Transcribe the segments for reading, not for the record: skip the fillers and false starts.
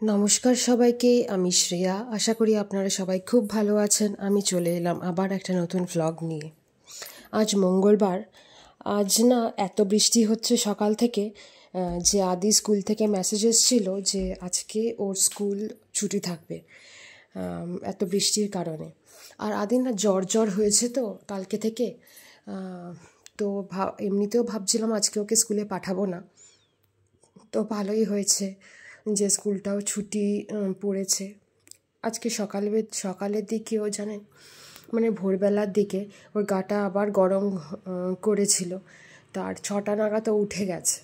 নমস্কার সবাইকে, আমি শ্রেয়া। আশা করি আপনারা সবাই খুব ভালো আছেন। আমি চলে এলাম আবার একটা নতুন ভ্লগ নিয়ে। আজ মঙ্গলবার। আজ না এত বৃষ্টি হচ্ছে সকাল থেকে যে আদি স্কুল থেকে মেসেজ এসেছিল যে আজকে ওর স্কুল ছুটি থাকবে এত বৃষ্টির কারণে। আর আদি না জ্বর হয়েছে তো কালকে থেকে। তো এমনিতেও ভাবছিলাম আজকে ওকে স্কুলে পাঠাবো না, তো ভালোই হয়েছে যে স্কুলটাও ছুটি পড়েছে। আজকে সকালের দিকেও জানেন, মানে ভোরবেলার দিকে ওর গাটা আবার গরম করেছিল, তার 6টা নাগাদ ও উঠে গেছে।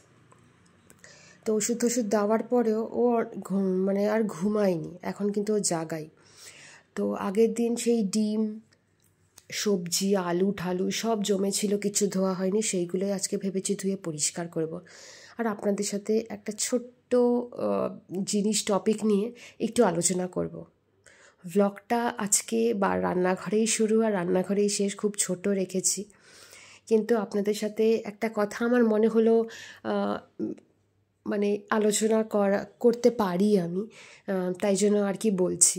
তো ওষুধ দেওয়ার পরেও ও মানে আর ঘুমায়নি, এখন কিন্তু ও জাগাই। তো আগের দিন সেই ডিম, সবজি, আলু ঠালু সব জমেছিল, কিছু ধোয়া হয়নি, সেইগুলোই আজকে ভেবেছি ধুয়ে পরিষ্কার করব। আর আপনাদের সাথে একটা ছোট্ট জিনিস টপিক নিয়ে একটু আলোচনা করব। ভ্লগটা আজকে রান্নাঘরেই শুরু আর রান্নাঘরেই শেষ, খুব ছোট রেখেছি। কিন্তু আপনাদের সাথে একটা কথা আমার মনে হলো মানে আলোচনা করতে পারি আমি, তাই জন্য আর কি বলছি।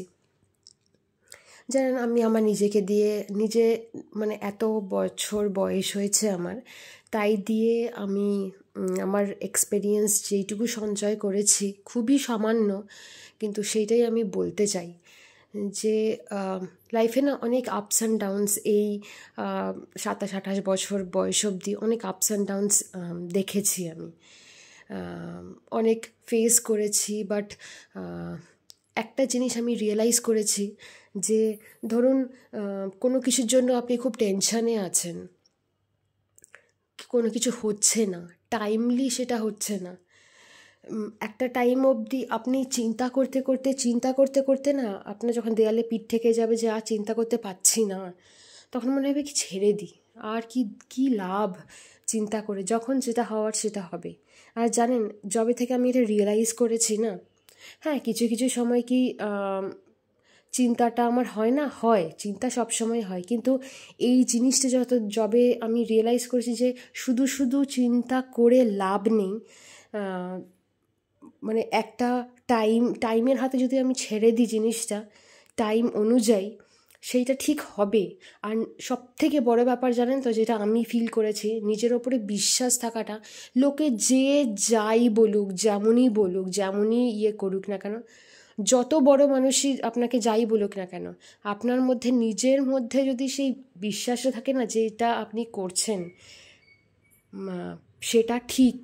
জানেন, আমি আমার নিজেকে দিয়ে মানে এত বছর বয়স হয়েছে আমার, তাই দিয়ে আমি আমার এক্সপেরিয়েন্স যেইটুকু সঞ্চয় করেছি, খুবই সামান্য, কিন্তু সেইটাই আমি বলতে চাই। যে লাইফে না অনেক আপস অ্যান্ড ডাউনস, এই 27-28 বছর বয়স অবধি অনেক আপস অ্যান্ড ডাউনস দেখেছি আমি, অনেক ফেস করেছি। বাট একটা জিনিস আমি রিয়েলাইজ করেছি যে ধরুন কোনো কিছুর জন্য আপনি খুব টেনশানে আছেন, কোনো কিছু হচ্ছে না, টাইমলি সেটা হচ্ছে না, একটা টাইম অবধি আপনি চিন্তা করতে করতে না আপনার যখন দেয়ালে পিঠ থেকে যাবে যে আর চিন্তা করতে পারছি না, তখন মনে হবে কি ছেড়ে দিই, আর কি লাভ চিন্তা করে, যখন যেটা হওয়ার সেটা হবে। আর জানেন, যবে থেকে আমি এটা রিয়েলাইজ করেছি না, হ্যাঁ কিছু কিছু সময় কি চিন্তাটা আমার হয় চিন্তা সব সময় হয়, কিন্তু এই জিনিসটা যবে আমি রিয়েলাইজ করেছি যে শুধু চিন্তা করে লাভ নেই, মানে একটা টাইমের হাতে যদি আমি ছেড়ে দিই জিনিসটা, টাইম অনুযায়ী সেইটা ঠিক হবে। আর সব থেকে বড় ব্যাপার জানেন তো, যেটা আমি ফিল করেছি, নিজের ওপরে বিশ্বাস থাকাটা। লোকে যে যাই বলুক, যেমনই করুক না কেন, যত বড় মানুষই আপনাকে যাই বলুক না কেন, আপনার মধ্যে নিজের মধ্যে যদি সেই বিশ্বাসটা থাকে না যে এটা আপনি করছেন সেটা ঠিক,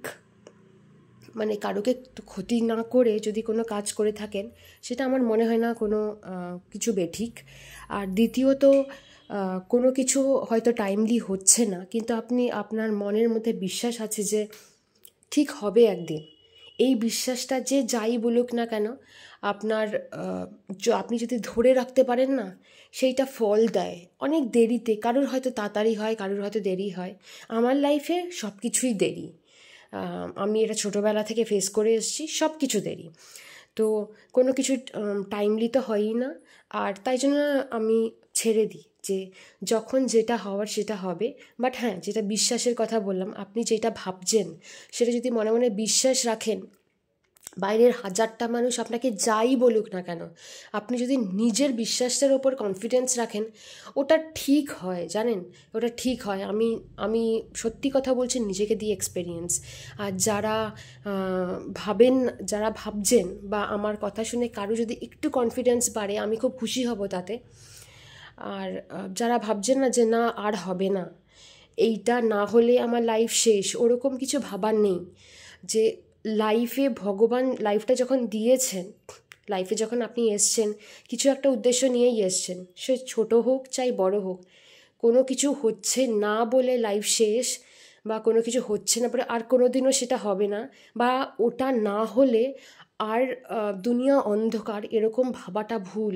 মানে কারোকে ক্ষতি না করে যদি কোনো কাজ করে থাকেন, সেটা আমার মনে হয় না কোনো কিছু বেঠিক। আর দ্বিতীয়ত, কোনো কিছু হয়তো টাইমলি হচ্ছে না, কিন্তু আপনার মনের মধ্যে বিশ্বাস আছে যে ঠিক হবে একদিন, এই বিশ্বাসটা যে যাই বলুক না কেন, আপনি যদি ধরে রাখতে পারেন না, সেইটা ফল দেয় অনেক দেরিতে। কারোর হয়তো তাড়াতাড়ি হয়, কারোর হয়তো দেরি হয়। আমার লাইফে সব কিছুই দেরি, আমি এটা ছোটোবেলা থেকে ফেস করে এসেছি, সব কিছু দেরি। তো কোনো কিছু টাইমলি তো হয়ই না, আর তাই জন্য আমি ছেড়ে দিই যে যখন যেটা হওয়ার সেটা হবে। বাট হ্যাঁ, যেটা বিশ্বাসের কথা বললাম, আপনি যেটা ভাবছেন সেটা যদি মনে মনে বিশ্বাস রাখেন, বাইরের 1000টা মানুষ আপনাকে যাই বলুক না কেন, আপনি যদি নিজের বিশ্বাসটার ওপর কনফিডেন্স রাখেন, ওটা ঠিক হয়। জানেন, ওটা ঠিক হয়। আমি সত্যি কথা বলছি, নিজেকে দিয়ে এক্সপেরিয়েন্স। আর যারা ভাবছেন বা আমার কথা শুনে কারো যদি একটু কনফিডেন্স বাড়ে, আমি খুব খুশি হব তাতে। আর যারা ভাবছেন না যে না আর হবে না, এইটা না হলে আমার লাইফ শেষ, ওরকম কিছু ভাবার নেই। যে লাইফে ভগবান লাইফটা যখন দিয়েছেন, লাইফে যখন আপনি এসছেন, কিছু একটা উদ্দেশ্য নিয়েই এসছেন, সে ছোট হোক চাই বড় হোক। কোনো কিছু হচ্ছে না বলে লাইফ শেষ, বা কোনো কিছু হচ্ছে না বলে আর কোনো দিনও সেটা হবে না, বা ওটা না হলে আর দুনিয়া অন্ধকার, এরকম ভাবাটা ভুল।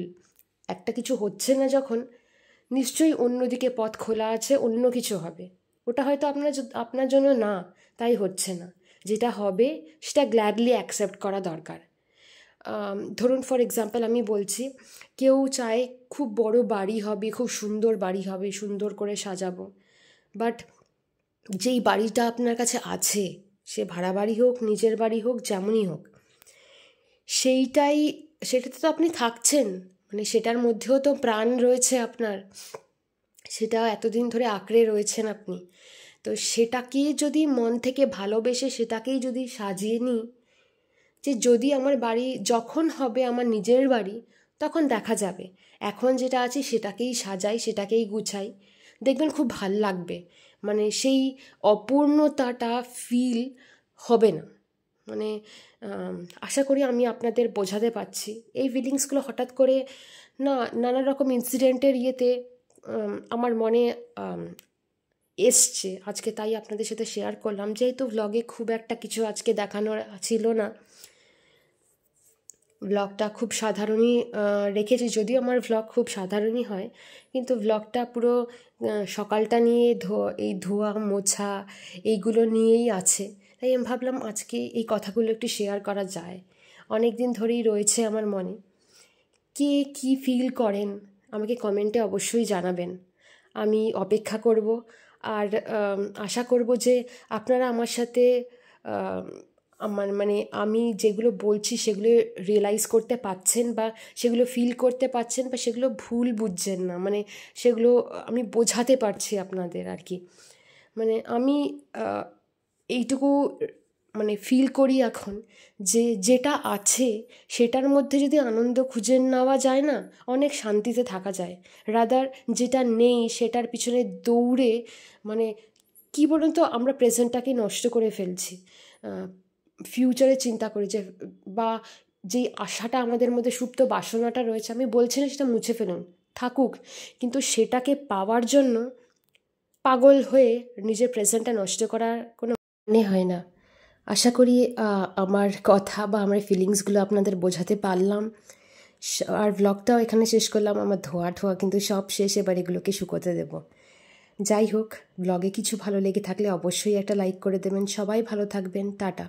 একটা কিছু হচ্ছে না যখন, নিশ্চয়ই অন্যদিকে পথ খোলা আছে, অন্য কিছু হবে। ওটা হয়তো আপনার জন্য না, তাই হচ্ছে না। যেটা হবে সেটা গ্ল্যাডলি অ্যাকসেপ্ট করা দরকার। ধরুন ফর এক্সাম্পল আমি বলছি, কেউ চায় খুব বড় বাড়ি হবে, খুব সুন্দর বাড়ি হবে, সুন্দর করে সাজাবো। বাট যেই বাড়িটা আপনার কাছে আছে, সে ভাড়া বাড়ি হোক, নিজের বাড়ি হোক, যেমনই হোক, সেটাতে তো আপনি থাকছেন, মানে সেটার মধ্যেও তো প্রাণ রয়েছে আপনার, সেটা এতদিন ধরে আঁকড়ে রয়েছেন আপনি। তো সেটাকে যদি মন থেকে ভালোবেসে সেটাকেই যদি সাজিয়ে নিই, যে যদি আমার বাড়ি যখন হবে আমার নিজের বাড়ি তখন দেখা যাবে, এখন যেটা আছে সেটাকেই সাজাই, সেটাকেই গুছাই, দেখবেন খুব ভাল লাগবে। মানে সেই অপূর্ণতাটা ফিল হবে না। মানে আশা করি আমি আপনাদের বোঝাতে পারছি। এই ফিলিংসগুলো হঠাৎ করে না নানা রকম ইনসিডেন্টের ইয়েতে আমার মনে এসছে আজকে, তাই আপনাদের সাথে শেয়ার করলাম। যেহেতু ভ্লগে খুব একটা কিছু আজকে দেখানোর ছিল না, ভ্লগটা খুব সাধারণই রেখেছি, যদিও আমার ভ্লগ খুব সাধারণই হয়, কিন্তু ভ্লগটা পুরো সকালটা নিয়ে এই ধোয়া মোছা এইগুলো নিয়েই আছে। তাই আমি ভাবলাম আজকে এই কথাগুলো একটু শেয়ার করা যায়। অনেক দিন ধরেই রয়েছে আমার মনে। কে কী ফিল করেন আমাকে কমেন্টে অবশ্যই জানাবেন, আমি অপেক্ষা করব। আর আশা করব যে আপনারা আমার সাথে আমার মানে আমি যেগুলো বলছি সেগুলো রিয়েলাইজ করতে পারছেন, বা সেগুলো ফিল করতে পারছেন, বা সেগুলো ভুল বুঝছেন না, মানে সেগুলো আমি বোঝাতে পারছি আপনাদের আর কি। মানে আমি এইটুকু মানে ফিল করি এখন, যে যেটা আছে সেটার মধ্যে যদি আনন্দ খুঁজে নেওয়া যায় না, অনেক শান্তিতে থাকা যায়। রাদার যেটা নেই সেটার পিছনে দৌড়ে মানে কী বলুন তো, আমরা প্রেজেন্টটাকে নষ্ট করে ফেলছি। ফিউচারে চিন্তা করি যে, বা যেই আশাটা আমাদের মধ্যে সুপ্ত বাসনাটা রয়েছে, আমি বলছি না সেটা মুছে ফেলুন, থাকুক, কিন্তু সেটাকে পাওয়ার জন্য পাগল হয়ে নিজের প্রেজেন্টটা নষ্ট করার কোনো মানে হয় না। আশা করি আমার কথা বা আমার ফিলিংসগুলো আপনাদের বোঝাতে পারলাম। আর ব্লগটাও এখানে শেষ করলাম। আমার ধোয়া ঠোয়া কিন্তু সব শেষ, এবার এগুলোকে শুকোতে দেব। যাই হোক, ব্লগে কিছু ভালো লেগে থাকলে অবশ্যই একটা লাইক করে দেবেন। সবাই ভালো থাকবেন, টাটা।